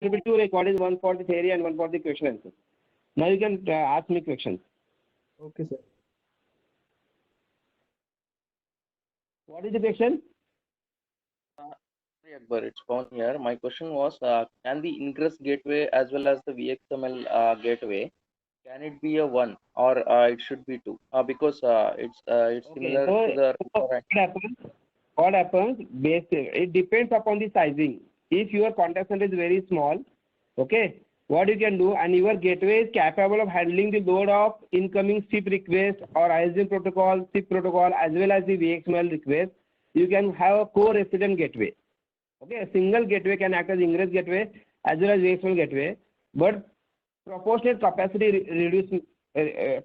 will be two recordings, one for the theory and one for the question answer. Now you can ask me questions. Okay, sir. What is the question? Sorry, Akbar, it's Pawan here. My question was, can the ingress gateway as well as the VXML gateway, can it be a one or it should be two? Because it's Okay, similar to the what happens? It depends upon the sizing. If your contact center is very small, okay, what you can do, and your gateway is capable of handling the load of incoming SIP request or ISM protocol, SIP protocol, as well as the VXML request, you can have a co-resident gateway. Okay, a single gateway can act as ingress gateway as well as VXML gateway, but proportionate capacity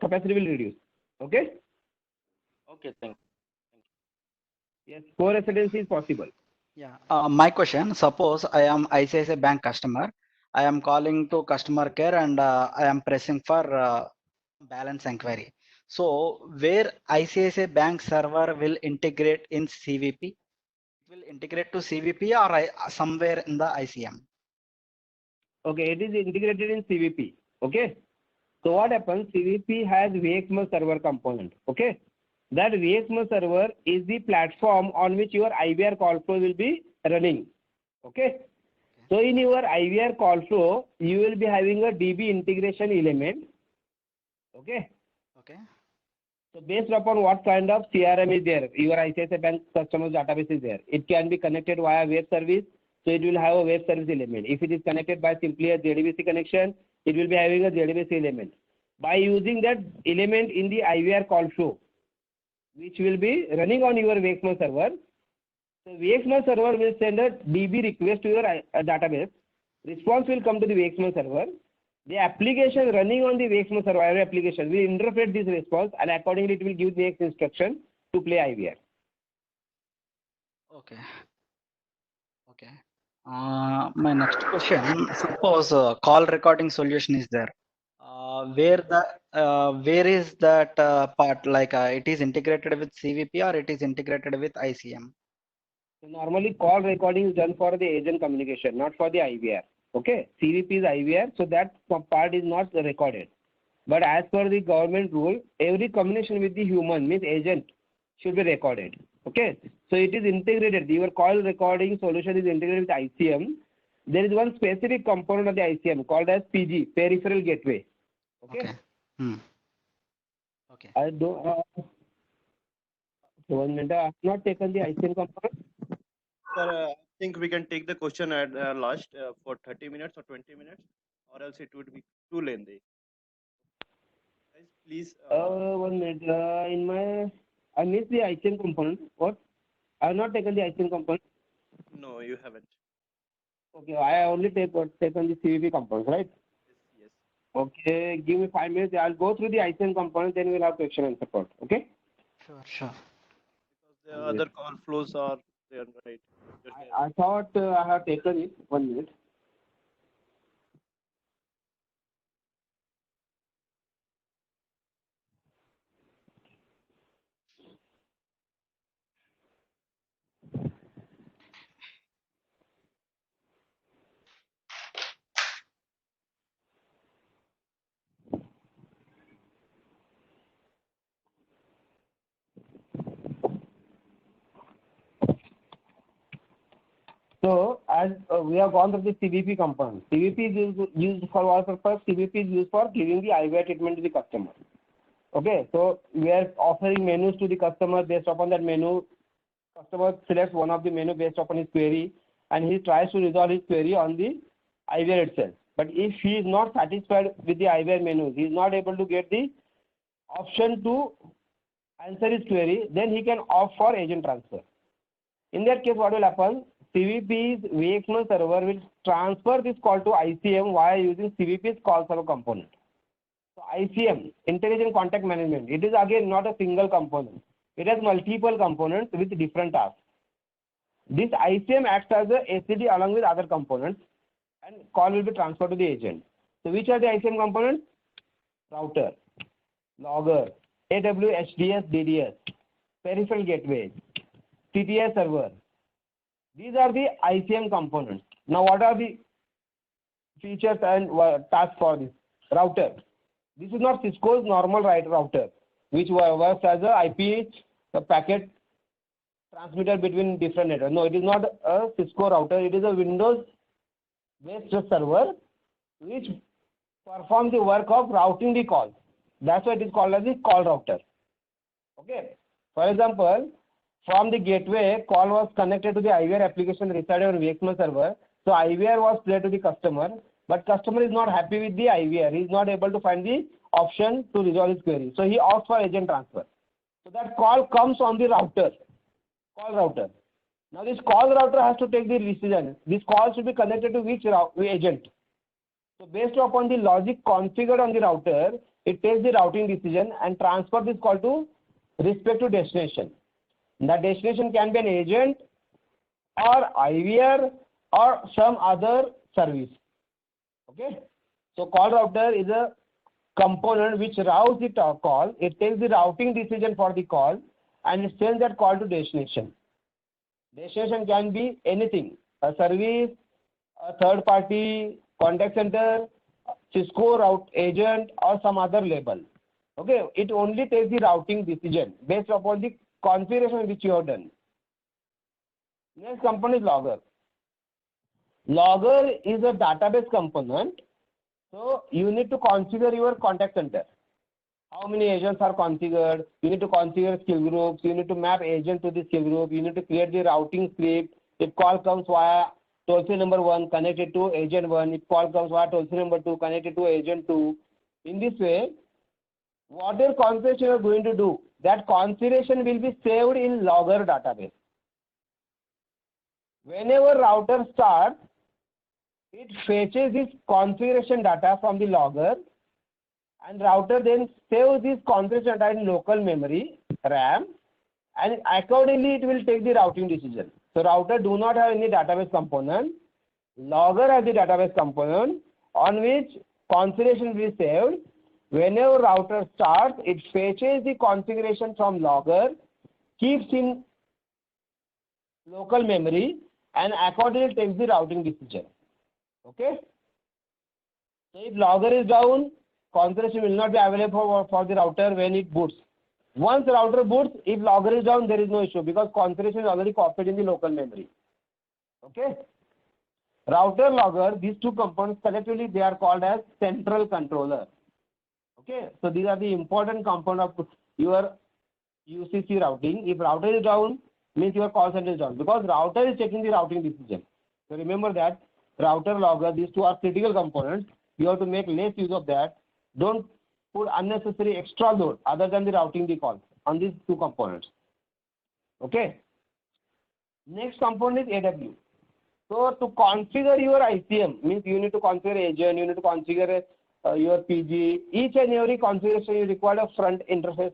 capacity will reduce. Okay. Okay, thank you. Yes, co-residency is possible. Yeah. My question, suppose I am ICICI Bank customer. I am calling to customer care and I am pressing for balance inquiry. So where ICICI Bank server will integrate in CVP? It will integrate to CVP or somewhere in the ICM? Okay, it is integrated in CVP. Okay. So what happens? CVP has VXML server component. Okay. That VXML server is the platform on which your IVR call flow will be running. Okay. So in your IVR call flow, you will be having a DB integration element. Okay. Okay. So based upon what kind of CRM is there, your ICICI Bank customers database is there. It can be connected via web service. So it will have a web service element. If it is connected by simply a JDBC connection, it will be having a JDBC element. By using that element in the IVR call flow, which will be running on your VXML server, so VXML server will send a DB request to your database. Response will come to the VXML server. The application running on the VXML server application will interpret this response, and accordingly it will give the next instruction to play IVR. Okay. Okay. My next question, suppose call recording solution is there. Where is that part, like it is integrated with CVP or it is integrated with ICM? So normally call recording is done for the agent communication, not for the IVR. Okay, CVP is IVR, so that part is not recorded. But as per the government rule, every communication with the human, means agent, should be recorded. Okay, so it is integrated. Your call recording solution is integrated with ICM. There is one specific component of the ICM called as PG, peripheral gateway. Okay. Okay. I don't. 1 minute. I have not taken the ICM component. Sir, I think we can take the question at last for 30 minutes or 20 minutes, or else it would be too lengthy. Guys, please. 1 minute. I missed the ICM component. What? I have not taken the ICM component. No, you haven't. Okay, I only taken the CVP component, right? Yes. Okay, give me 5 minutes. I'll go through the ICM component, then we'll have question and support. Okay? Sure. Because the other call flows are there, right? I thought I have taken it. 1 minute. So as we have gone through the CVP component, CVP is used for what purpose? CVP is used for giving the IVR treatment to the customer. Okay, so we are offering menus to the customer. Based upon that menu, customer selects one of the menu based upon his query, and he tries to resolve his query on the IVR itself. But if he is not satisfied with the IVR menu, he is not able to get the option to answer his query, then he can opt for agent transfer. In that case, what will happen? CVP's VXML server will transfer this call to ICM via using CVP's call server component. So ICM, Intelligent Contact Management, it is again not a single component. It has multiple components with different tasks. This ICM acts as a ACD along with other components, and call will be transferred to the agent. So which are the ICM components? Router, logger, AWHDS, DDS, peripheral gateway, TTI server. These are the ICM components. Now what are the features and tasks for this router. This is not Cisco's normal router, which works as a IP packet transmitter between different networks. No, it is not a Cisco router. It is a Windows-based server which performs the work of routing the calls. That's why it is called as the call router. Okay. For example, from the gateway, call was connected to the IVR application residing on VXML server. So IVR was played to the customer, but customer is not happy with the IVR. He is not able to find the option to resolve his query. So he asks for agent transfer. So that call comes on the router, call router. Now this call router has to take the decision. This call should be connected to which agent. So based upon the logic configured on the router, it takes the routing decision and transfer this call to respective destination. The destination can be an agent or IVR or some other service. Okay. So call router is a component which routes the call. It takes the routing decision for the call and it sends that call to destination. Destination can be anything, a service, a third party, contact center, Cisco route agent or some other label. Okay, it only takes the routing decision based upon the configuration which you have done. Next component is logger. Logger is a database component. So you need to configure your contact center. How many agents are configured? You need to configure skill groups. You need to map agent to the skill group. You need to create the routing script. If call comes via toll-free number 1 connected to agent 1. If call comes via toll-free number 2 connected to agent 2. In this way, whatever configuration you are going to do, that configuration will be saved in logger database. Whenever router starts, it fetches this configuration data from the logger and router then saves this configuration data in local memory, RAM, and accordingly it will take the routing decision. So router do not have any database component. Logger has the database component on which configuration will be saved. Whenever router starts, it fetches the configuration from logger, keeps in local memory, and accordingly takes the routing decision. Okay. So if logger is down, configuration will not be available for the router when it boots. Once the router boots, if logger is down, there is no issue because configuration is already copied in the local memory. Okay. Router, logger, these two components collectively they are called as central controller. Okay. So these are the important component of your UCC routing. If router is down, means your call center is down because router is taking the routing decision. So remember that router, logger, these two are critical components. You have to make less use of that. Don't put unnecessary extra load other than the routing the call on these two components. Okay. Next component is AW. So to configure your ICM means you need to configure agent, you need to configure your PG. Each and every configuration you require a front interface.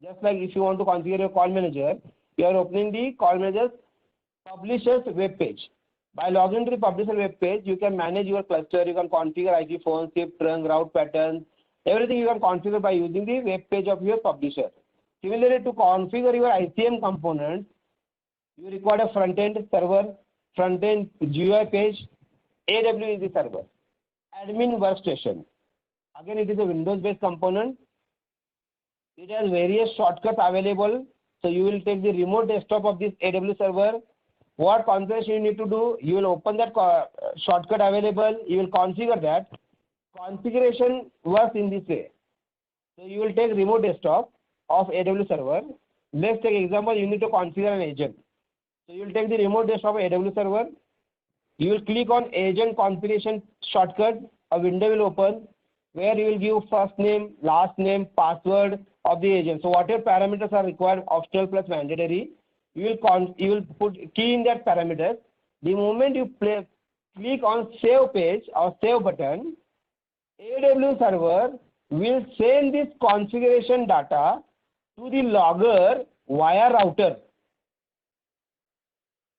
Just like if you want to configure your call manager, you are opening the call manager's publisher's web page. By logging to the publisher web page, you can manage your cluster, you can configure IP phone, SIP, trunk, route patterns, everything you can configure by using the web page of your publisher. Similarly, to configure your ICM components, you require a front-end server, front-end GUI page, AW is the server. Admin workstation. Again, it is a Windows-based component. It has various shortcuts available. So you will take the remote desktop of this AW server. What configuration you need to do? You will open that shortcut available. You will configure that. Configuration works in this way. So you will take remote desktop of AW server. Let's take example. You need to configure an agent. So you will take the remote desktop of AW server. You will click on agent configuration shortcut. A window will open where you will give first name, last name, password of the agent. So whatever parameters are required, optional plus mandatory, you will put key in that parameters. The moment you click on save page or save button, AW server will send this configuration data to the logger via router.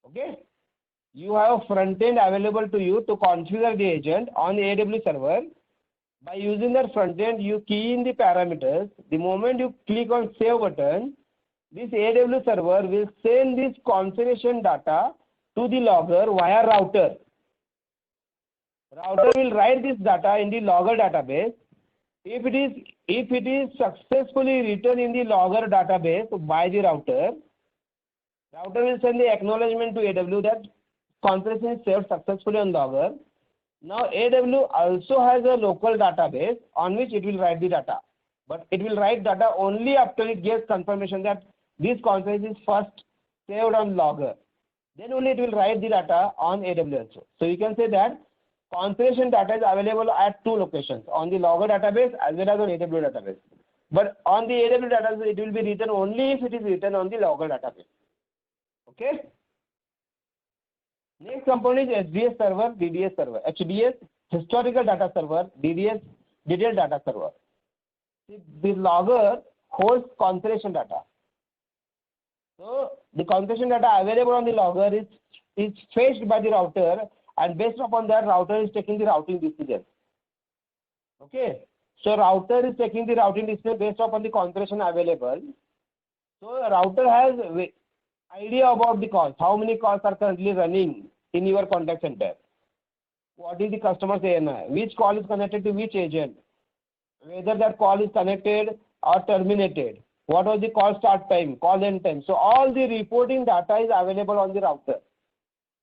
Okay. You have a front end available to you to configure the agent on the AW server. By using that front end, you key in the parameters. The moment you click on save button, this AW server will send this configuration data to the logger via router. Router will write this data in the logger database. If it is successfully written in the logger database by the router will send the acknowledgement to AW that conference is saved successfully on logger. Now AW also has a local database on which it will write the data, but it will write data only after it gets confirmation that this conference is first saved on logger. Then only it will write the data on AW also. So you can say that configuration data is available at two locations, on the logger database as well as on AW database. But on the AW database, it will be written only if it is written on the logger database. Okay. Next component is HDS server, DDS server. HDS, historical data server, DDS, detailed data server. The logger holds configuration data. So the configuration data available on the logger is fetched by the router, and based upon that, router is taking the routing decision. Okay. So router is taking the routing decision based upon the configuration available. So router has idea about the calls. How many calls are currently running in your contact center? What is the customer's ANI? Which call is connected to which agent? Whether that call is connected or terminated. What was the call start time, call end time? So all the reporting data is available on the router.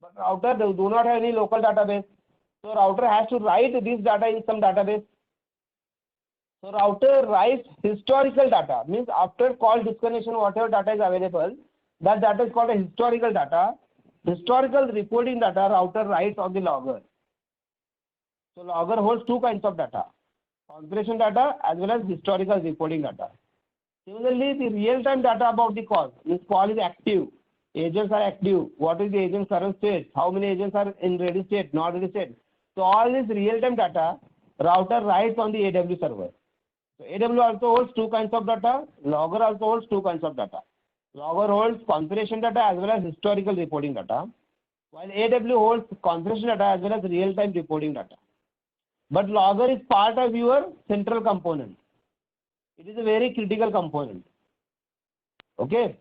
But router do not have any local database. So router has to write this data in some database. So router writes historical data, means after call disconnection, whatever data is available, that data is called a historical data. Historical reporting data router writes on the logger. So logger holds two kinds of data, configuration data as well as historical reporting data. Similarly, the real-time data about the call, means call is active, agents are active, what is the agent's current state, how many agents are in ready state, not ready state. So all this real-time data router writes on the AW server. So AW also holds two kinds of data, logger also holds two kinds of data. Logger holds configuration data as well as historical reporting data, while AW holds configuration data as well as real-time reporting data. But logger is part of your central component. It is a very critical component. Okay.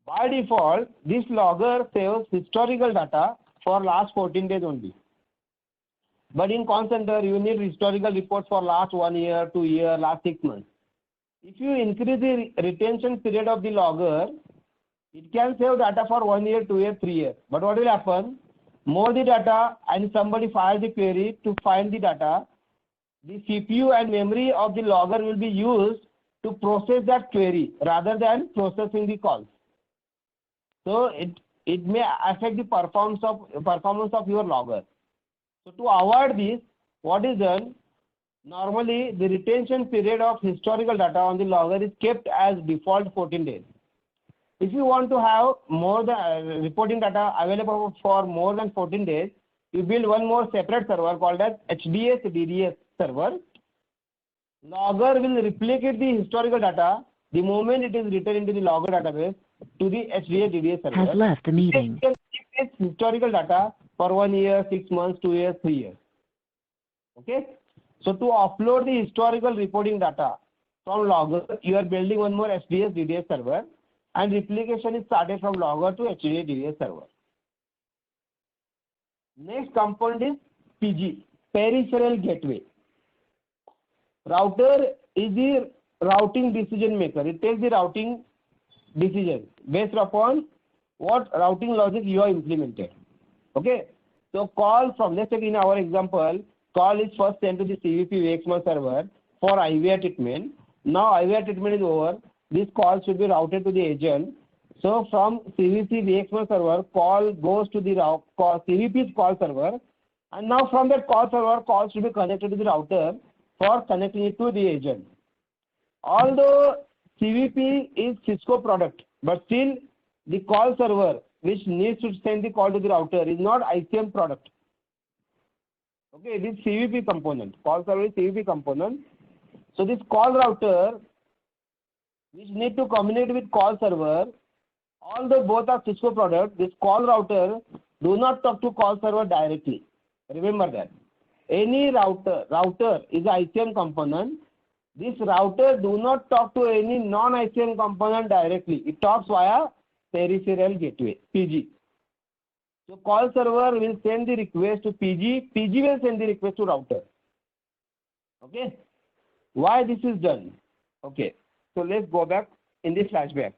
By default, this logger saves historical data for last 14 days only. But in call center, you need historical reports for last 1 year, 2 years, last 6 months. If you increase the retention period of the logger, it can save data for 1 year, 2 years, 3 years. But what will happen? More the data and somebody files the query to find the data, the CPU and memory of the logger will be used to process that query rather than processing the calls. So it may affect the performance of your logger. So to avoid this, what is done? Normally, the retention period of historical data on the logger is kept as default 14 days. If you want to have more than reporting data available for more than 14 days, you build one more separate server called as HDS DDS server. Logger will replicate the historical data the moment it is written into the logger database to the HDS DDS server. Has left the meeting. It can keep its historical data for 1 year, 6 months, 2 years, 3 years. Okay. So to upload the historical reporting data from logger, you are building one more HDS DDS server, and replication is started from logger to HDS DDS server. Next component is PG, peripheral gateway. Router is the routing decision maker. It takes the routing decision based upon what routing logic you have implemented. Okay. So call from, let's take in our example, call is first sent to the CVP VXML server for IVR treatment. Now IVR treatment is over. This call should be routed to the agent. So from CVP VXML server, call goes to the CVP's call server, and now from that call server, call should be connected to the router for connecting it to the agent. Although CVP is Cisco product, but still the call server which needs to send the call to the router is not ICM product. Okay, it is CVP component. Call server is CVP component. So this call router which need to communicate with call server, although both are Cisco product, this call router do not talk to call server directly. Remember that. Any router is ICM component. This router do not talk to any non-ICM component directly. It talks via peripheral gateway, PG. So call server will send the request to PG. PG will send the request to router. Okay. Why this is done? Okay. So let's go back in the flashback.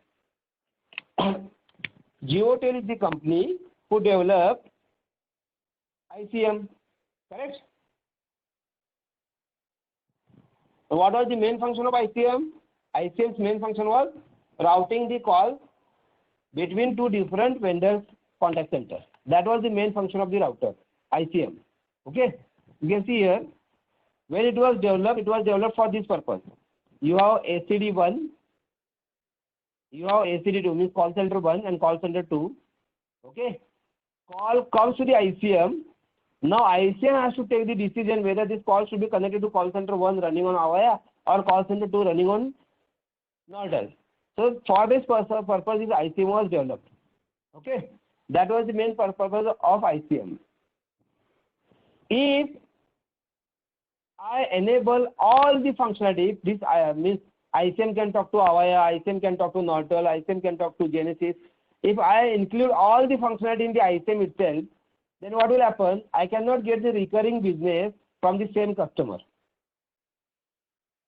Geotel is the company who developed ICM. Correct? So what was the main function of ICM? ICM's main function was routing the call between two different vendors' contact center. That was the main function of the router, ICM. Okay, you can see here, when it was developed for this purpose. You have ACD1, you have ACD2, means call center 1 and call center 2. Okay, call comes to the ICM. Now ICM has to take the decision whether this call should be connected to call center 1 running on Avaya or call center 2 running on Nortel. So for this purpose, this ICM was developed. Okay, that was the main purpose of ICM. If I enable all the functionality, this means ICM can talk to Avaya, ICM can talk to Nortel, ICM can talk to Genesis. If I include all the functionality in the ICM itself, then what will happen? I cannot get the recurring business from the same customer.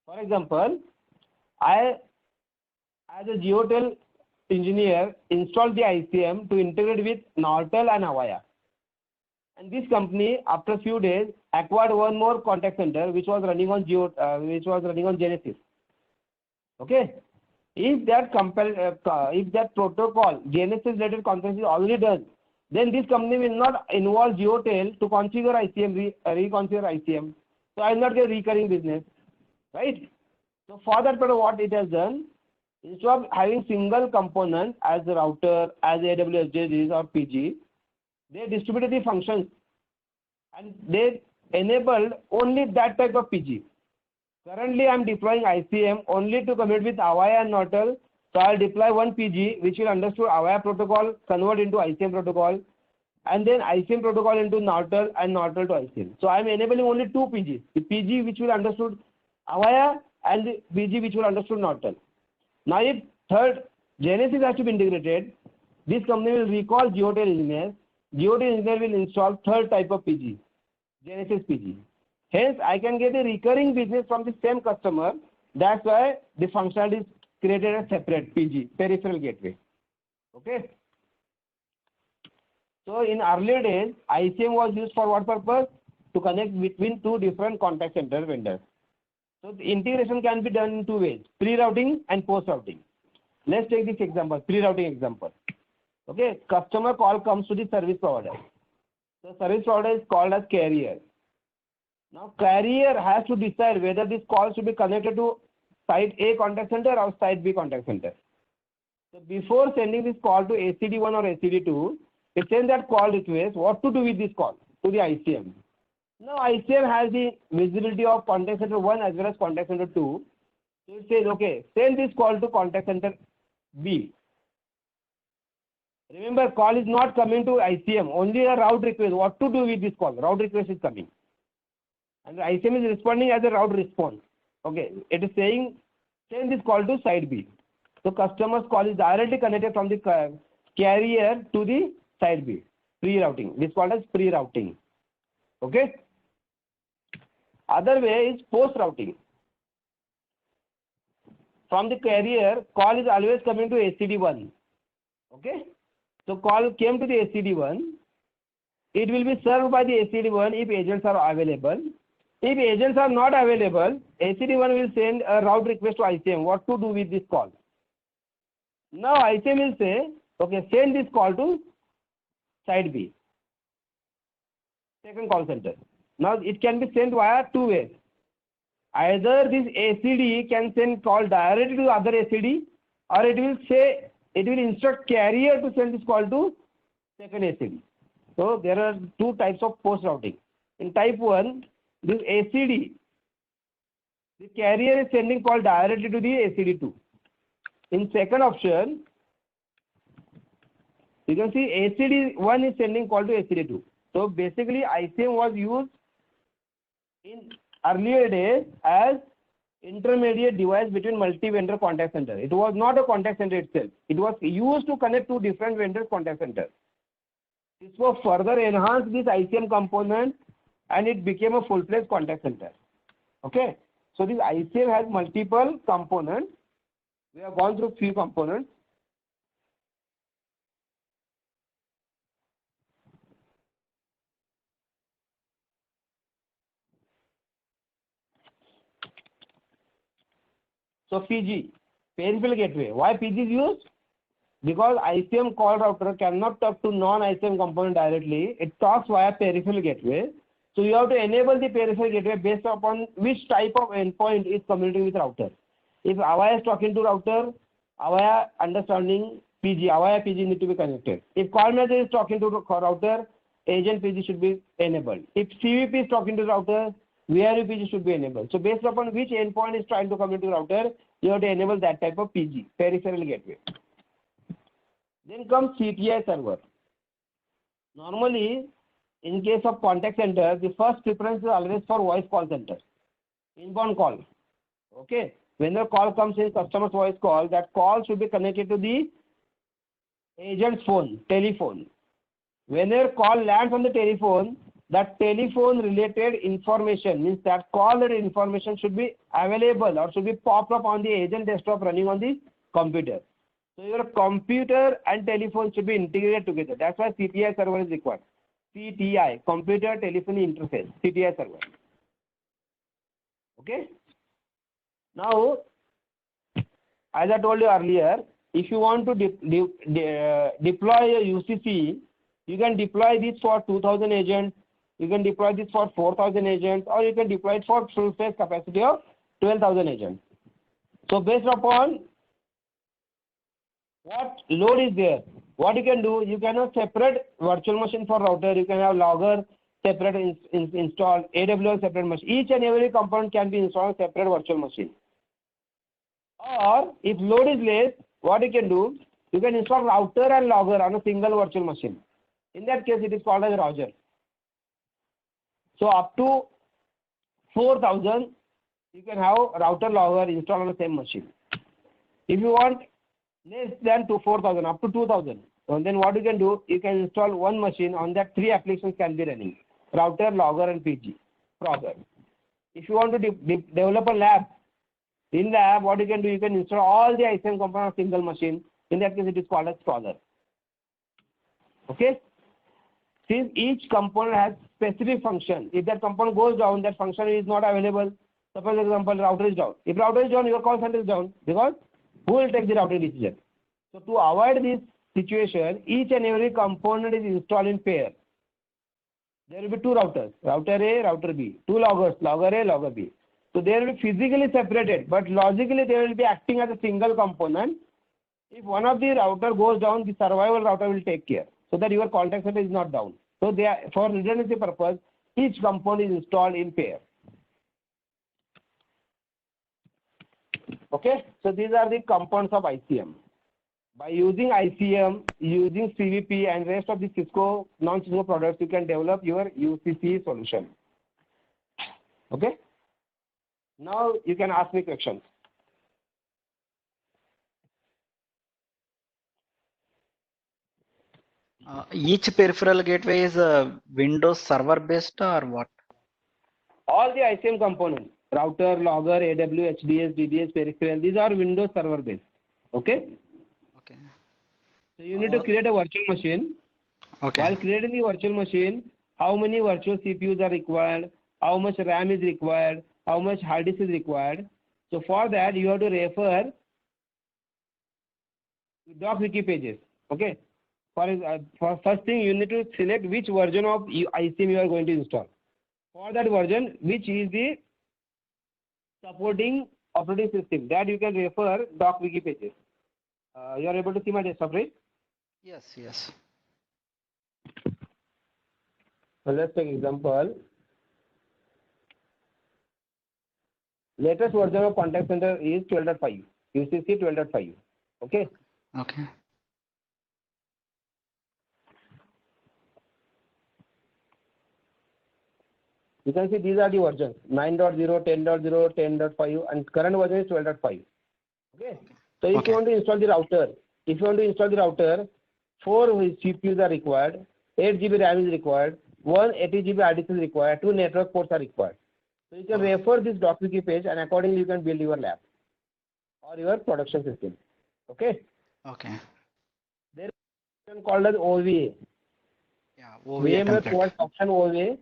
For example, I, as a Geotel engineer, installed the ICM to integrate with Nortel and Avaya. And this company, after a few days, acquired one more contact center which was running on Genesis. Okay, if that protocol Genesis related conference is already done, then this company will not involve Geotel to configure ICM, reconfigure ICM. So I will not get recurring business, right? So for that purpose, what it has done, instead of having single component as a router, as AWS JDs or PG, they distributed the functions and they enabled only that type of PG. Currently, I am deploying ICM only to communicate with Avaya and Nortel. So I will deploy one PG which will understand Avaya protocol, convert into ICM protocol, and then ICM protocol into Nortel and Nortel to ICM. So I am enabling only two PGs, the PG which will understand Avaya and the PG which will understand Nortel. Now if third Genesis has to be integrated, this company will recall Geotel engineers. Geotel engineer will install third type of PG, Genesis PG. Hence, I can get a recurring business from the same customer. That's why the functionality is created as separate PG, peripheral gateway. Okay. So in earlier days, ICM was used for what purpose? To connect between two different contact center vendors. So the integration can be done in two ways, pre-routing and post-routing. Let's take this example, pre-routing example. Okay, customer call comes to the service provider. The service provider is called as carrier. Now carrier has to decide whether this call should be connected to site A contact center or site B contact center. So before sending this call to ACD1 or ACD2, it sends that call request, what to do with this call to the ICM. Now ICM has the visibility of contact center 1 as well as contact center 2. So it says, okay, send this call to contact center B. Remember, call is not coming to ICM, only a route request. What to do with this call? Route request is coming. And the ICM is responding as a route response. Okay, it is saying, send this call to site B. So customer's call is directly connected from the carrier to the site B. Pre-routing. This called as pre-routing. Okay. Other way is post-routing. From the carrier, call is always coming to ACD1. Okay. So call came to the ACD1. It will be served by the ACD1 if agents are available. If agents are not available, ACD1 will send a route request to ICM. What to do with this call? Now ICM will say, okay, send this call to site B, second call center. Now it can be sent via two ways. Either this ACD can send call directly to other ACD, or it will instruct carrier to send this call to second ACD. So there are two types of post routing. In type 1, this ACD, the carrier is sending call directly to the ACD2. In second option, you can see ACD1 is sending call to ACD2. So basically ICM was used in earlier days as intermediate device between multi-vendor contact center. It was not a contact center itself. It was used to connect two different vendors contact center. Cisco further enhanced this ICM component and it became a full-fledged contact center. Okay. So this ICM has multiple components. We have gone through few components. So PG, peripheral gateway. Why PG is used? Because ICM call router cannot talk to non-ICM component directly. It talks via peripheral gateway. So you have to enable the peripheral gateway based upon which type of endpoint is communicating with router. If Avaya is talking to router, Avaya understanding PG, Avaya PG need to be connected. If call manager is talking to the router, agent PG should be enabled. If CVP is talking to router, VRU PG should be enabled. So based upon which endpoint is trying to communicate to router, you have to enable that type of PG, peripheral gateway. Then comes CTI server. Normally, in case of contact center, the first preference is always for voice call center, inbound call. Okay. When the call comes in customer's voice call, that call should be connected to the agent's phone, telephone. Whenever call lands on the telephone, that telephone related information means that call related information should be available or should be popped up on the agent desktop running on the computer. So your computer and telephone should be integrated together. That's why CTI server is required. CTI, computer telephony interface, CTI server. Okay. Now, as I told you earlier, if you want to deploy a UCC, you can deploy this for 2,000 agents, you can deploy this for 4,000 agents, or you can deploy it for full phase capacity of 12,000 agents. So based upon what load is there, what you can do, you can have separate virtual machine for router, you can have logger separate installed, AWS separate machine. Each and every component can be installed on separate virtual machine. Or if load is less, what you can do, you can install router and logger on a single virtual machine. In that case, it is called as Roger. So up to 4,000, you can have router logger installed on the same machine. If you want less than 4,000, up to 2,000, and then what you can do, you can install one machine on that 3 applications can be running: router, logger, and PG. Proper. If you want to develop a lab, in lab, what you can do, you can install all the ICM components on a single machine. In that case, it is called as Crawler. Okay. Since each component has specific function, if that component goes down, that function is not available. Suppose, for example, router is down. If router is down, your call center is down, because who will take the routing decision? So to avoid this situation, each and every component is installed in pair. There will be 2 routers, router A, router B, 2 loggers, logger A, logger B. So they will be physically separated, but logically they will be acting as a single component. If one of the router goes down, the survival router will take care, so that your contact center is not down. So they are, for redundancy purpose, each component is installed in pair. Okay, so these are the components of ICM. By using ICM, using CVP and rest of the Cisco, non-Cisco products, you can develop your UCC solution. Okay. Now you can ask me questions. Each peripheral gateway is Windows server based or what? All the ICM components, router, logger, AW, HDS, DDS, peripheral, these are Windows server based. Okay. Okay. So you need to create a virtual machine. Okay. While creating the virtual machine, how many virtual CPUs are required, how much RAM is required, how much hard disk is required. So for that, you have to refer to doc wiki pages. Okay. For first thing, you need to select which version of ICM you are going to install. For that version, which is the supporting operating system, that you can refer doc wiki pages. You are able to see my desktop, right? Yes, yes. So let's take example. Latest version of contact center is 12.5, UCC 12.5. Okay. Okay. You can see these are the versions: 9.0, 10.0, 10.5, and current version is 12.5. Okay. So if you want to install the router, 4 CPUs are required, 8 GB RAM is required, 180 GB RDC is required, 2 network ports are required. So you can refer this DocWiki page and accordingly you can build your lab or your production system. Okay. Okay. There is a function called as OVA. Yeah. OVA VMware template. provides option OVA.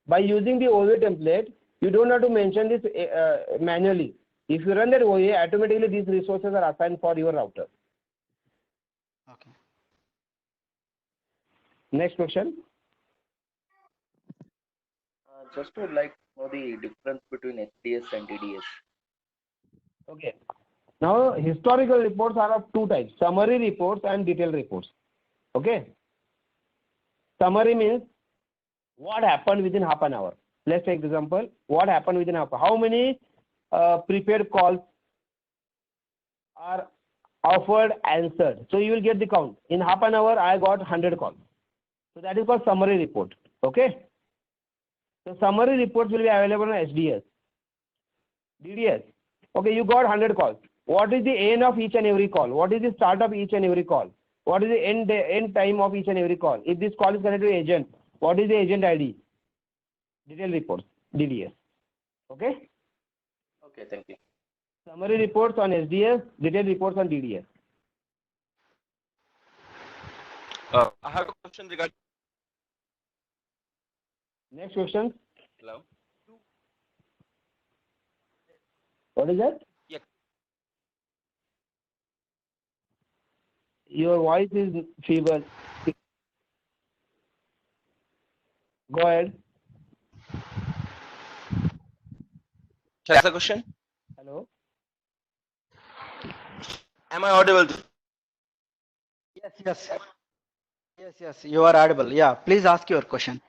By using the OVA template, you don't have to mention this manually. If you run that OVA, automatically these resources are assigned for your router. Okay. Next question. Just to like know the difference between SDS and DDS. Okay. Now, historical reports are of two types, summary reports and detailed reports. Okay. Summary means what happened within half an hour. Let's take example, what happened within half an hour. How many prepared calls are offered, answered. So you will get the count. In half an hour, I got 100 calls. So that is called summary report. Okay. So summary reports will be available on SDS. DDS. Okay, you got 100 calls. What is the end of each and every call? What is the start of each and every call? What is the end time of each and every call? If this call is connected to agent, what is the agent ID? Detailed reports, DDS. Okay? Okay, thank you. Summary reports on SDS, detailed reports on DDS. I have a question regarding. Next question. Hello. What is that? Yeah. Your voice is feeble. Go ahead. Shall I ask a question? Hello. Am I audible? Yes. Yes. Yes. Yes. You are audible. Yeah. Please ask your question.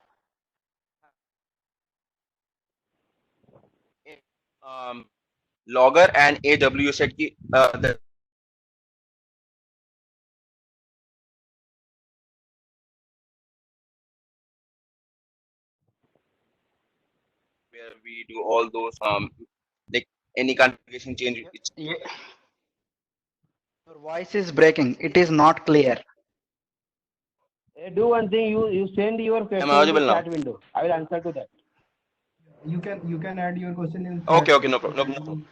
Logger and AW said ki, where we do all those like any configuration change. Your voice is breaking. It is not clear. Do one thing. You send your question Am I in the audible now? chat window. I will answer to that. You can add your question in Okay, chat. okay, no problem. No problem.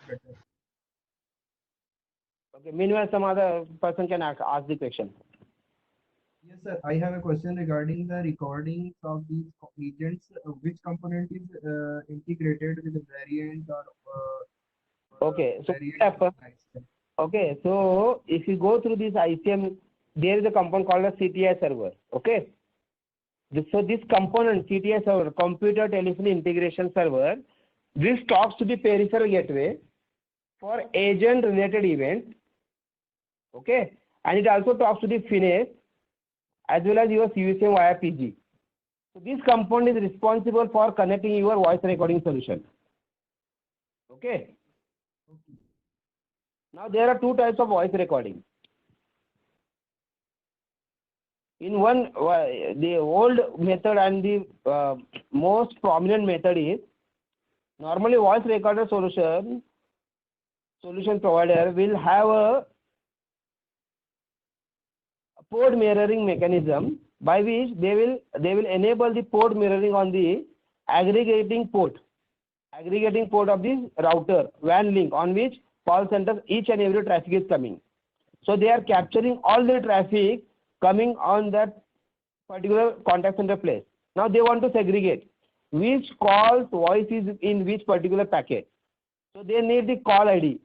Okay. Meanwhile, some other person can ask the question. Yes, sir. I have a question regarding the recordings of these agents. Which component is integrated with the variant or Okay. So variant what happens? Okay. So if you go through this ICM, there is a component called a CTI server. Okay. So this component, CTI server, computer telephony integration server, this talks to the peripheral gateway for agent related events. Okay. And it also talks to the finesse as well as your CUSM via PG. So this component is responsible for connecting your voice recording solution. Okay. Now there are two types of voice recording. In one, the old method and the most prominent method is normally voice recorder solution provider will have a port mirroring mechanism by which they will enable the port mirroring on the aggregating port of the router WAN link on which call centers each and every traffic is coming. So they are capturing all the traffic coming on that particular contact center place. Now they want to segregate which calls voice is in which particular packet. So they need the call ID,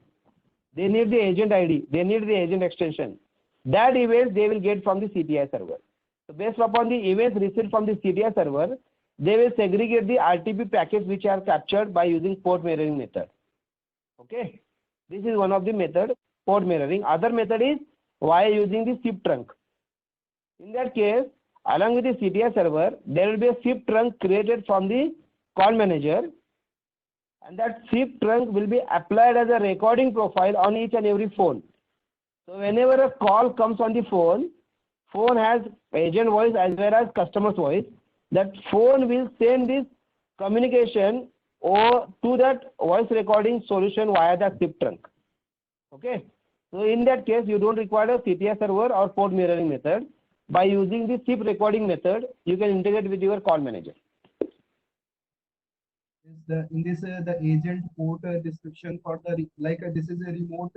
they need the agent ID, they need the agent extension. That events they will get from the CTI server. So based upon the events received from the CTI server, they will segregate the RTP packets which are captured by using port mirroring method. Okay, this is one of the method, port mirroring. Other method is via using the SIP trunk. In that case, along with the CTI server, there will be a SIP trunk created from the call manager, and that SIP trunk will be applied as a recording profile on each and every phone. So whenever a call comes on the phone has agent voice as well as customer's voice. That phone will send this communication or to that voice recording solution via the SIP trunk. Okay. So in that case, you don't require a CTI server or port mirroring method. by using the SIP recording method, you can integrate with your call manager. In this the agent port description for the this is a remote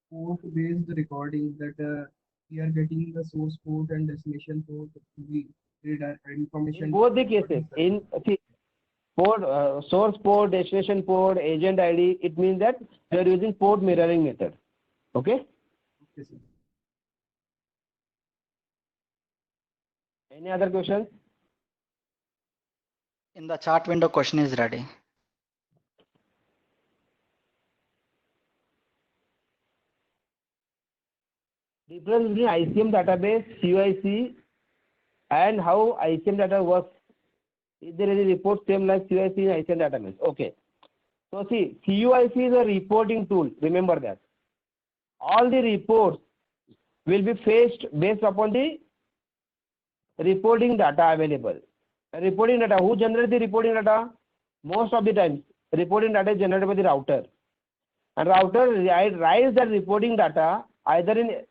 port based recording that we are getting the source port and destination port we read information. In both the cases, in port, source port, destination port, agent ID, it means that you are using port mirroring method. Okay? Okay, sir. Any other questions? In the chat window, question is ready. Difference between ICM database, CUIC, and how ICM data works. Is there any report same like CUIC in ICM database? Okay. So see, CUIC is a reporting tool. Remember that. All the reports will be fetched based upon the reporting data available. Reporting data, who generates the reporting data? Most of the times, reporting data is generated by the router. And router writes that reporting data either in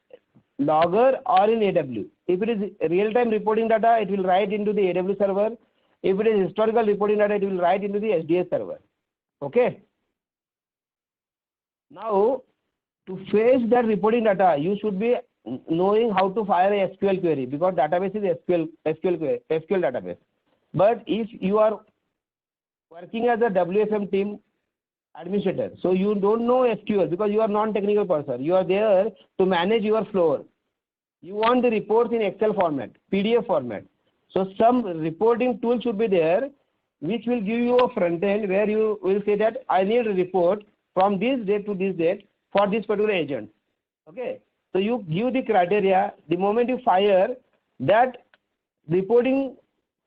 Logger or in AW. If it is real-time reporting data, it will write into the AW server. If it is historical reporting data, it will write into the SDS server. Okay. Now, to fetch that reporting data, you should be knowing how to fire a SQL query, because database is SQL database. But if you are working as a WFM team administrator, so you don't know SQL because you are non-technical person. You are there to manage your floor. You want the reports in Excel format, PDF format. So some reporting tool should be there which will give you a front end where you will say that I need a report from this date to this date for this particular agent. Okay. So you give the criteria. The moment you fire, that reporting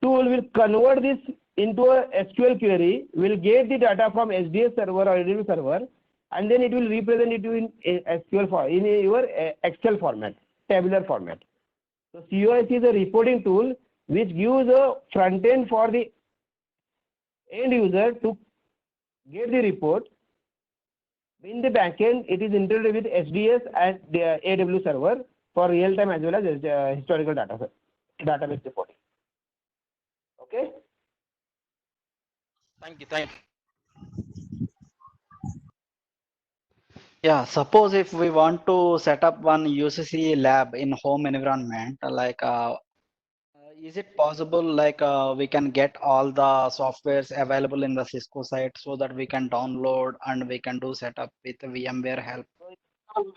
tool will convert this into a SQL query, will get the data from SDS server or AW server, and then it will represent it in SQL in your Excel format, tabular format. So CUIC is a reporting tool which gives a front end for the end user to get the report. In the backend, it is integrated with SDS and the AW server for real time as well as historical database reporting. Okay. Thank you. Yeah, suppose if we want to set up one UCC lab in home environment, is it possible we can get all the softwares available in the Cisco site so that we can download and we can do setup with VMware help?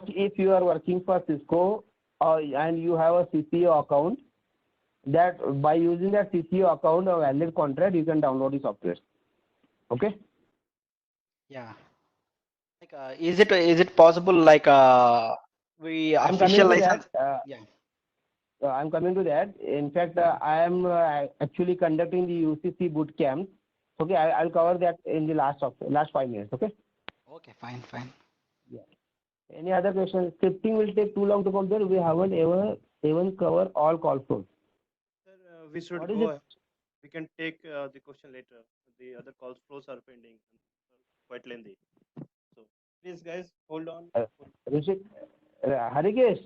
If you are working for Cisco and you have a CCO account, that by using that CCO account or valid contract, you can download the software. Okay. Yeah. Is it possible we I'm coming to officialize? that. Yeah. I'm coming to that. In fact, I am actually conducting the UCC boot camp. Okay, I'll cover that in the last 5 minutes. Okay. Okay, fine. Yeah. Any other questions? Scripting will take too long to complete. We haven't even covered all call flows. Sir, we should What is go it? ahead. We can take the question later. The other call flows are pending, quite lengthy. So please, guys, hold on. Rishik, Harikesh.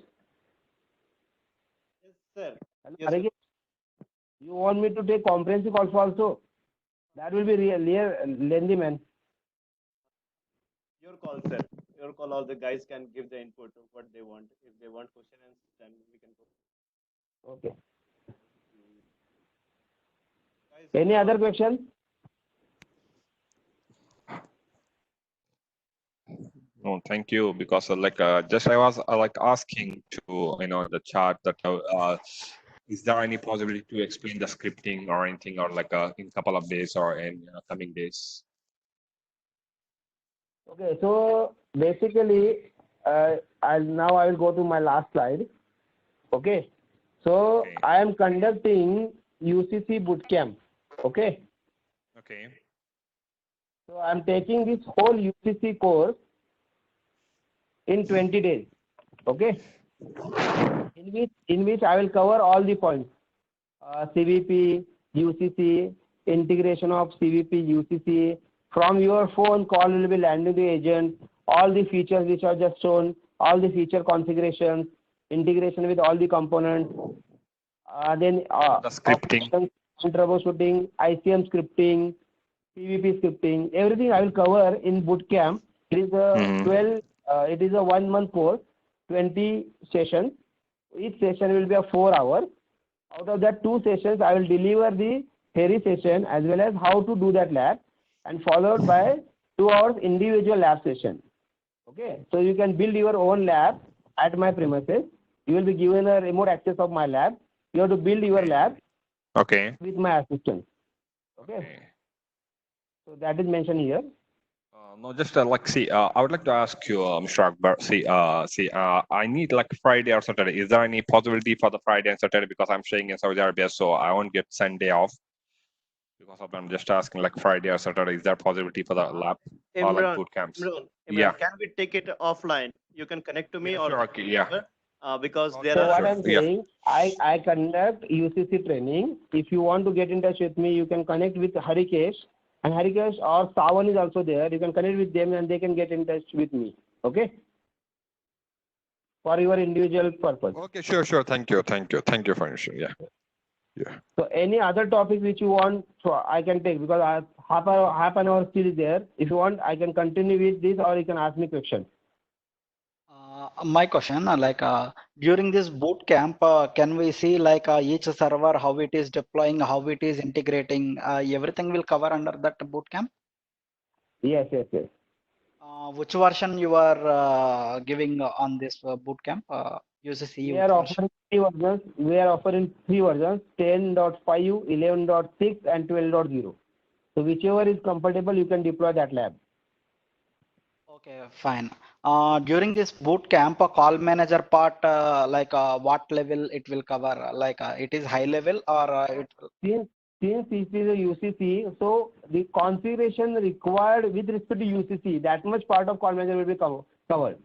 Yes, sir. Hello, Yes, sir. Harikesh. You want me to take comprehensive calls also? That will be lengthy, man. Your call, sir. Your call. All the guys can give the input of what they want. If they want questions, then we can go. Okay. Guys, Any other questions? No, thank you. Because just I was asking to the chat that is there any possibility to explain the scripting or anything, or in couple of days or in coming days? Okay, so basically, I will go to my last slide. Okay, so Okay. I am conducting UCC bootcamp. Okay, Okay. so I am taking this whole UCC course in 20 days. Okay, in which I will cover all the points: CVP, UCC, integration of CVP, UCC. From your phone, call will be landing the agent, all the features which are just shown, all the feature configurations, integration with all the components, Then The scripting. operations, troubleshooting, ICM scripting, PVP scripting, everything I will cover in bootcamp. It is a Mhm. 12. It is a 1 month course, 20 sessions. Each session will be a 4 hours. Out of that 2 sessions, I will deliver the theory session as well as how to do that lab, and followed by 2 hours individual lab session. Okay, so you can build your own lab at my premises. You will be given a remote access of my lab. You have to build your lab Okay. with my assistant. Okay, Okay. so that is mentioned here. No, just like see, I would like to ask you, Mr. Akbar. I need like Friday or Saturday. Is there any possibility for the Friday and Saturday, because I'm staying in Saudi Arabia, so I won't get Sunday off. Because of, I'm just asking like Friday or Saturday. Is there possibility for the lab or like Imran, boot camps? Imran, Yeah. can we take it offline? You can connect to me Yeah, or sure, okay, yeah. because Okay, there So are what sure. I'm Yeah. saying, I conduct UCC training. If you want to get in touch with me, you can connect with Harikesh, and Harikesh or Sawan is also there. You can connect with them and they can get in touch with me. Okay, for your individual purpose. Okay, sure. Thank you for answering. Yeah. So any other topic which you want, so I can take, because I have half an hour still is there. If you want, I can continue with this, or you can ask me question. My question, during this boot camp, can we see each server, how it is deploying, how it is integrating, everything will cover under that boot camp? Yes. Which version you are giving on this boot camp? UCC We which are version? offering 3 versions. We are offering 3 versions: 10.5, 11.6, and 12.0. So whichever is comfortable, you can deploy that lab. Okay, fine. During this boot camp, call manager part, what level it will cover? It is high level, or it will... Since it is a UCC, so the configuration required with respect to UCC, that much part of call manager will be covered.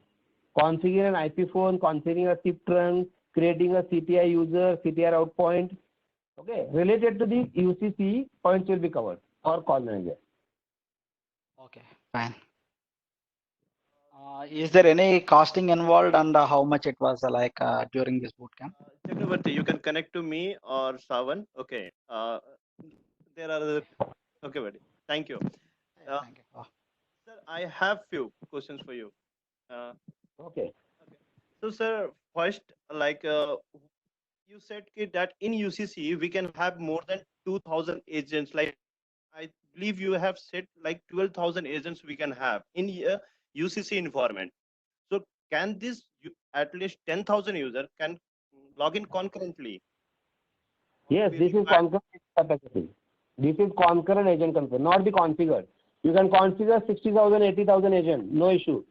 Configuring an IP phone, configuring a SIP trunk, creating a CTI user, CTI route point. Okay, related to the UCC points will be covered for call manager. Okay, fine. Is there any costing involved, and how much it was during this boot camp? Chakravarti, you can connect to me or Savan. Okay. There are the okay, buddy. Thank you. Thank you. Sir, I have few questions for you. Okay. So, sir, first, you said that in UCC we can have more than 2,000 agents. Like I believe you have said like 12,000 agents we can have in a UCC environment. So, can this at least 10,000 user can log in concurrently? Yes, We this is require- concurrent capacity. This is concurrent agent configure, not the configured. You can configure 60,000, 80,000 agent, no issue.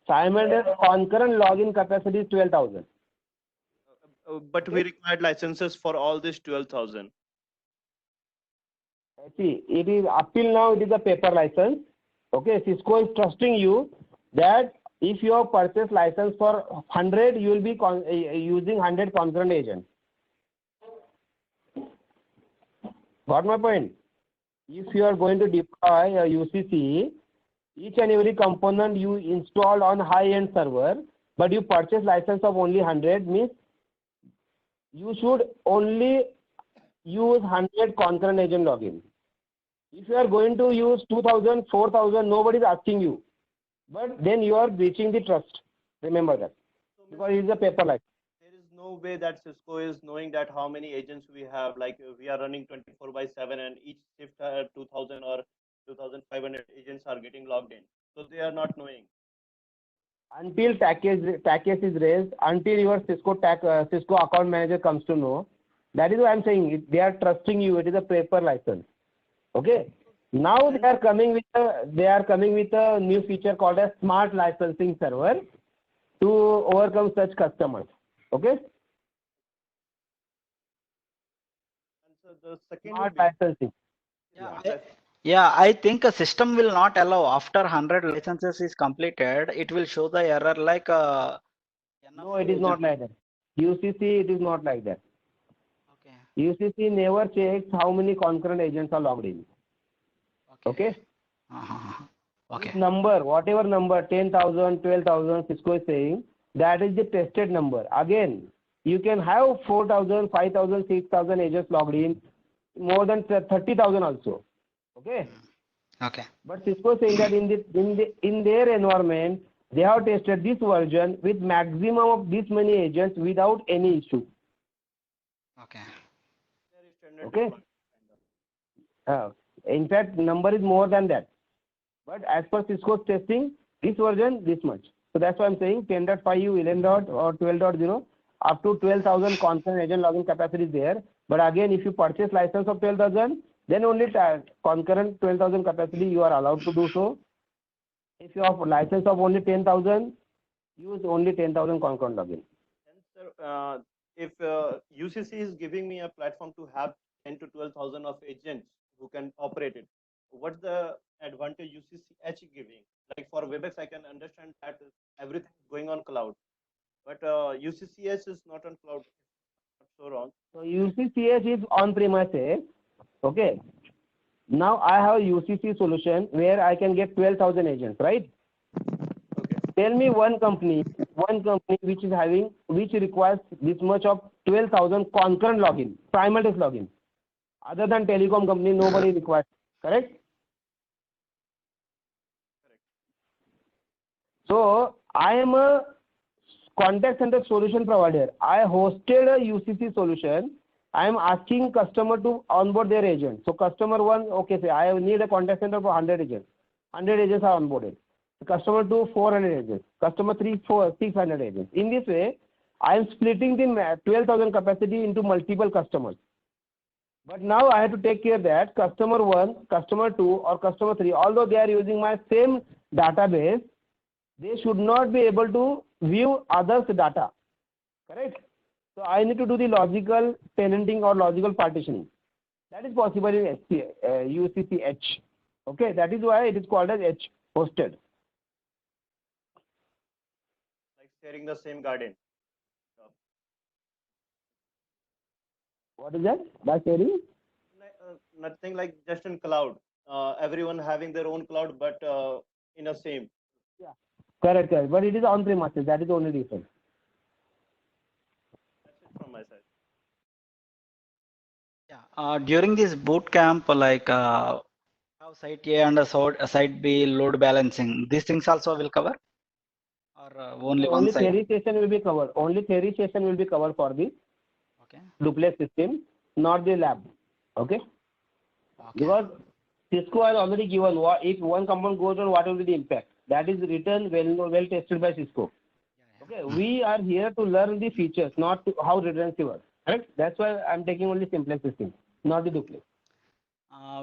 Simultaneous concurrent login capacity is 12,000. but we required licenses for all this 12,000. See, it is up till now it is a paper license. Okay, Cisco is trusting you that if you have purchased license for 100, you will be using 100 concurrent agents. Got my point? If you are going to deploy a UCC, each and every component you install on high-end server, but you purchase license of only 100, means you should only use 100 concurrent agent login. If you are going to use 2,000, 4,000, nobody is asking you. But then you are breaching the trust. Remember that. Because it is a paper license. There is no way that Cisco is knowing that how many agents we have. Like we are running 24/7, and each shift 2,000 or 2,500 agents are getting logged in. So they are not knowing. Until TAC case is raised, until your Cisco account manager comes to know. That is why I'm saying they are trusting you. It is a paper license. Okay. Now they are coming with a new feature called a smart licensing server to overcome such customers. Okay. And so the second Smart will be, licensing. Yeah, I think a system will not allow after 100 licenses is completed, it will show the error No, it is not like that. UCC, it is not like that. Okay. UCC never checks how many concurrent agents are logged in. Okay. Okay. This number, whatever number, 10,000, 12,000, Cisco is saying, that is the tested number. Again, you can have 4,000, 5,000, 6,000 agents logged in, more than 30,000 also. Okay. Okay. But Cisco saying that in their environment, they have tested this version with maximum of this many agents without any issue. Okay. Very standard Okay. deployment, kind of. In fact, number is more than that. But as per Cisco's testing, this version, this much. So that's why I'm saying 10.5, 11. Or 12.0, up to 12,000 concurrent agent login capacity is there. But again, if you purchase license of 12,000, then only concurrent 12,000 capacity you are allowed to do so. If you have license of only 10,000, use only 10,000 concurrent login. And sir, if UCC is giving me a platform to have 10 to 12,000 of agents who can operate it, what's the advantage UCCH giving? Like for Webex, I can understand that everything is going on cloud, but UCCH is not on cloud. Not so wrong. So UCCH is on premises. Okay. Now I have UCC solution where I can get 12,000 agents, right? Okay. Tell me one company which requires this much of 12,000 concurrent login, simultaneous login. Other than telecom company, nobody requires. Correct? So I am a contact center solution provider. I hosted a UCC solution. I am asking customer to onboard their agent. So customer one, okay, say I need a contact center for 100 agents. 100 agents are onboarded. Customer 2, 400 agents. Customer 3, 4, 600 agents. In this way, I am splitting the 12,000 capacity into multiple customers. But now I have to take care that customer 1, customer 2 or customer 3, although they are using my same database, they should not be able to view others' data. Correct? So I need to do the logical tenanting or logical partitioning. That is possible in UCCH. Okay, that is why it is called as H, hosted. Like sharing the same garden. What is that? By sharing? Nothing like just in cloud. Everyone having their own cloud, but in a same. Correct, correct. But it is on premises. That is the only difference. That's it from my side. Yeah. During this boot camp, like have site A and site B load balancing, these things also will cover, or only one Only side? theory session will be covered. Only theory session will be covered for the Okay. duplex system, not the lab. Okay? Okay. Because Cisco has already given what if one component goes on, what will be the impact. That is written well tested by Cisco. Okay, we are here to learn the features, not to how redundancy works. Correct? That's why I'm taking only simplex system, not the duplex.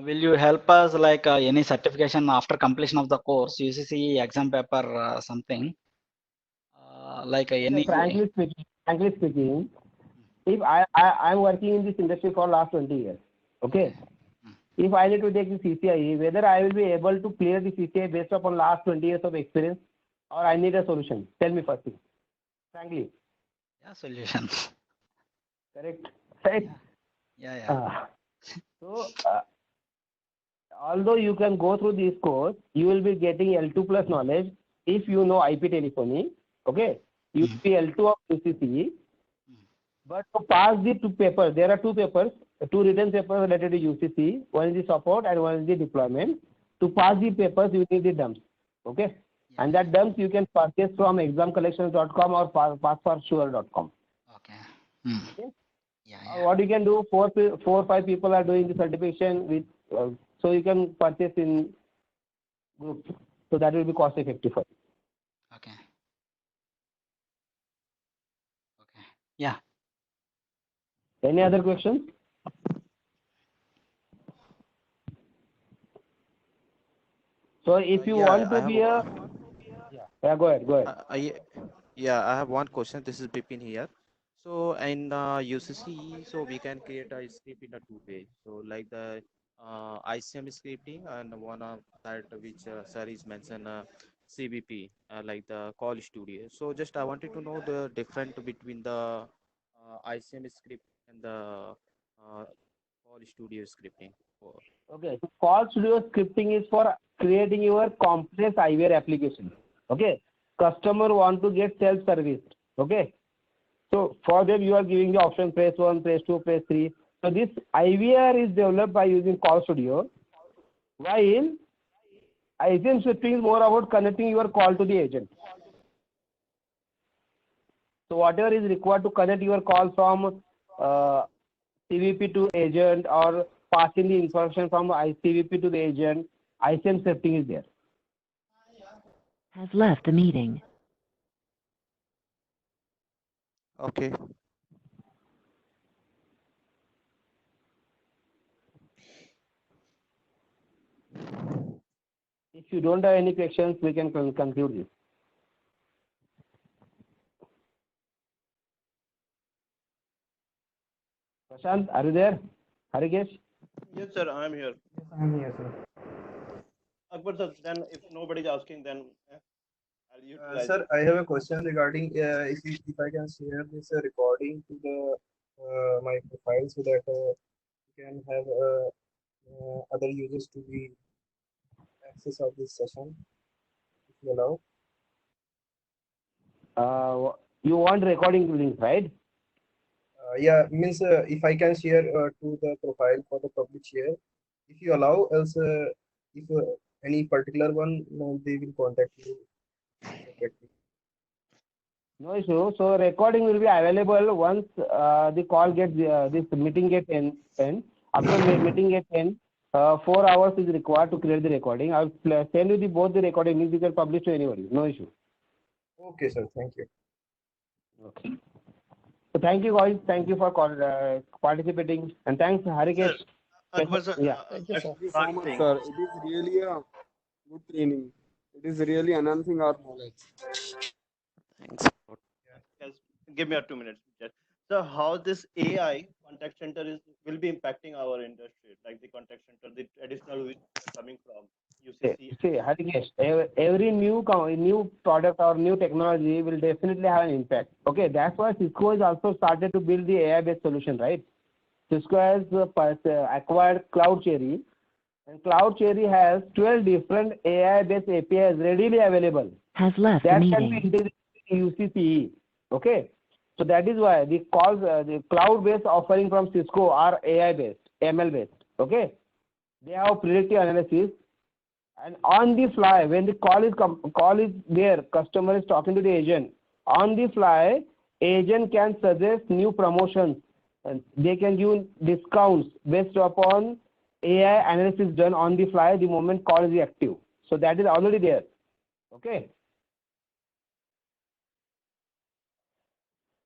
Will you help us like any certification after completion of the course, UCC exam paper something? Like any. Frankly speaking, if I'm working in this industry for last 20 years, okay. If I need to take the CCIE, whether I will be able to clear the CCIE based upon last 20 years of experience, or I need a solution. Tell me first thing. Frankly. Yeah, solution. Correct. Right. Yeah. So, although you can go through this course, you will be getting L2 plus knowledge if you know IP telephony. Okay. You will be L2 of UCC. But to pass the two papers, there are two papers, two written papers related to UCC. One is the support and one is the deployment. To pass the papers, you need the dumps. Okay. And that dumps you can purchase from examcollections.com or passforsure.com. Okay. Okay? Yeah. What you can do, four or five people are doing the certification with, so you can purchase in groups. So that will be cost effective for you. Okay. Yeah. Any other questions? So if you want to be a, go ahead. I have one question. This is Bipin here. So in UCC, so we can create a script in a two way. So like the ICM scripting and one of that which sir is mentioned CBP like the call studio. So just I wanted to know the difference between the ICM script and the call studio scripting. Okay, so Call Studio scripting is for creating your complex IVR application. Okay, customer want to get self-service. Okay, So for them, you are giving the option press 1, press 2, press 3. So this IVR is developed by using Call Studio, while ICM scripting is more about connecting your call to the agent. So whatever is required to connect your call from CVP to agent or passing the information from CVP to the agent, ICM scripting is there. Has left the meeting. Okay. If you don't have any questions, we can conclude this. Prashant, are you there? Harikesh? Yes, sir, I am here. Yes, I am here, sir. Akbar sir, then if nobody is asking, then I'll utilize Sir, it. I have a question regarding if I can share this recording to the my profile so that we can have other users to be access of this session, if you allow. You want recording link, right? Yeah, means if I can share to the profile for the public share, if you allow, else if any particular one, they will contact you separately. No issue. So recording will be available once the call gets this meeting gets end. After meeting gets end, 4 hours is required to create the recording. I'll send you both the recording links. You can publish to anybody. No issue. Okay, sir. Thank you. Okay. So thank you guys. Thank you for participating, and thanks Harikesh. Sir, Akbar sir, Yeah. let's Thank you so start much, thing. sir. It is really a good training. It is really enhancing our knowledge. Thanks. Yes, give me a 2 minutes. Just. So how this AI contact center will be impacting our industry, like the contact center, the additional which are coming from UCC. See, Harikesh, every new product or new technology will definitely have an impact. Okay, that's why Cisco has also started to build the AI-based solution, right? Cisco has acquired CloudCherry, and CloudCherry has 12 different AI-based APIs readily available. Has left the That can be meeting. integrated in UCCE. Okay, so that is why the cloud-based offering from Cisco are AI-based, ML-based. Okay, they have predictive analysis, and on the fly, when the call is there, customer is talking to the agent. On the fly, agent can suggest new promotions, and they can give discounts based upon AI analysis done on the fly the moment call is active. So that is already there. Okay.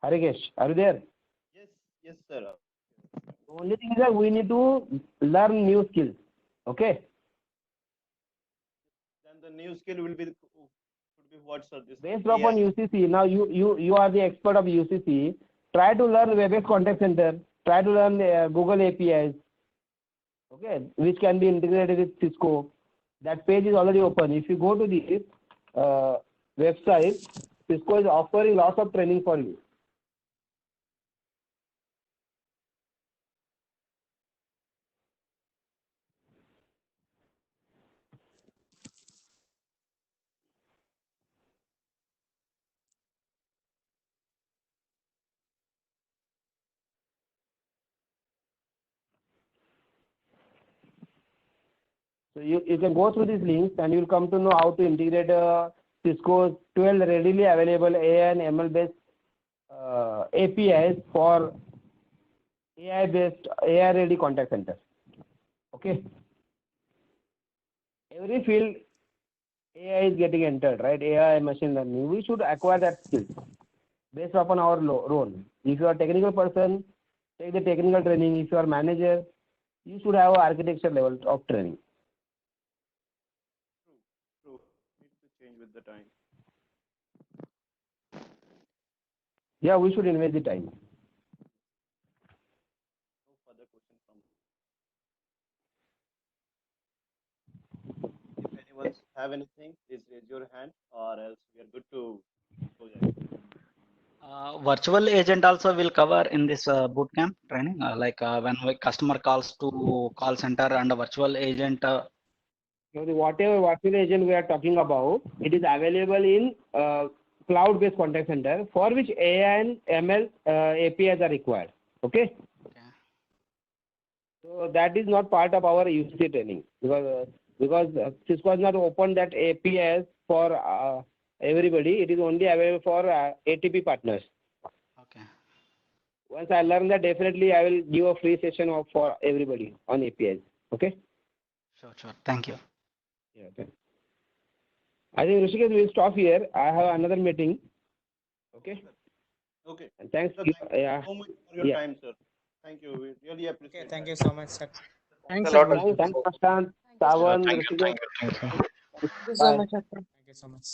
Harikesh, are you there? Yes, sir. The only thing is that we need to learn new skills. Okay. Then the new skill will be what, sir? This Based AI. upon UCC, now you are the expert of UCC. Try to learn Webex Contact Center. Try to learn Google APIs. Okay, which can be integrated with Cisco. That page is already open. If you go to the website, Cisco is offering lots of training for you. So you can go through these links and you'll come to know how to integrate Cisco's 12 readily available AI and ML based APIs for AI ready contact center. Okay. Every field AI is getting entered, right? AI, machine learning. We should acquire that skill based upon our role. If you are a technical person, take the technical training. If you are manager, you should have an architecture level of training. True. Need to change with the time. Yeah, we should invest the time. No further question from. If anyone have anything, please raise your hand, or else we are good to go there. Virtual agent also will cover in this bootcamp training, when customer calls to call center and a virtual agent. So whatever virtual agent we are talking about, it is available in cloud-based contact center for which AI and ML APIs are required. Okay. Okay. So that is not part of our UCC training because Cisco has not opened that APIs for everybody. It is only available for ATP partners. Okay. Once I learn that, definitely I will give a free session for everybody on APIs. Okay. Sure. Thank you. Yeah. Okay. I think Rishikesh will stop here. I have another meeting. Okay. Okay. And thanks. Sir, thank you Yeah. so much for your Yeah. time, sir. Thank you. We really appreciate Okay, thank that. you so much, sir. Thanks a lot. Thanks, Prashant, Savan, Rishikesh. Thank you Bye. so much. Thank you so much.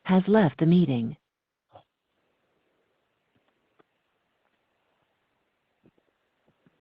Has left the meeting.